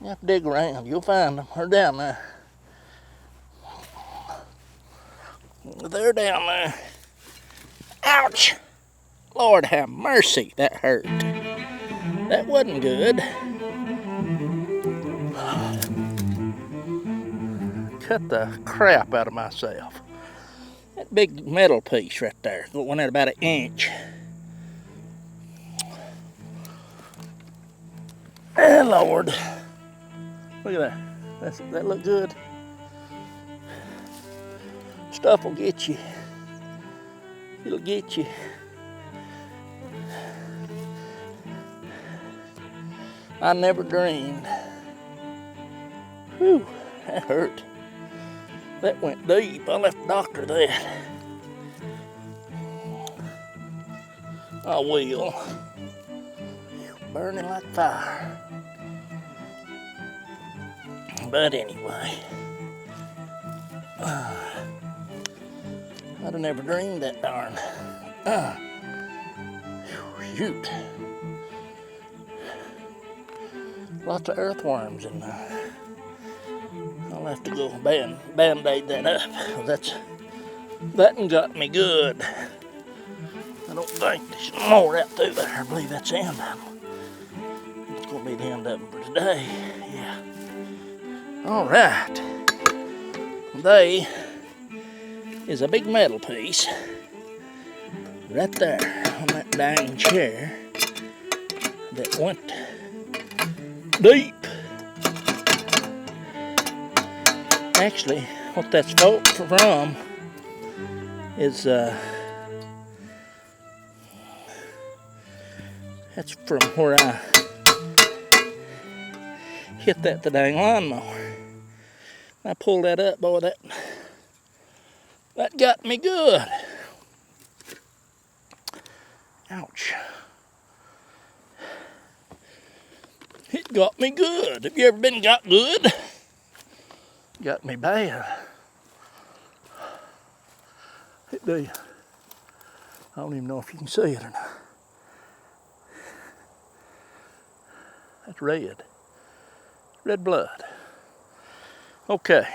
You have to dig around. You'll find them. They're down there. They're down there. Ouch! Lord have mercy, that hurt. That wasn't good. Cut the crap out of myself. That big metal piece right there, went at about 1 inch. Oh, Lord. Look at that. That look good? Stuff will get you. It'll get you. I never dreamed. Whew, that hurt. That went deep. I left the doctor that. I will. Burning like fire. But anyway, I'd have never dreamed that darn. Shoot. Lots of earthworms in there. I'll have to go band-aid that up. That one got me good. I don't think there's more out through there. I believe that's the end of them. It's going to be the end of them for today. Yeah. All right. They is a big metal piece right there on that dang chair that went deep. Actually, what that's from is that's from where I hit the dang lawnmower. I pulled that up, boy, that got me good. Ouch. It got me good. Have you ever been got good? Got me bad. It do. I don't even know if you can see it or not. That's red. Red blood. Okay.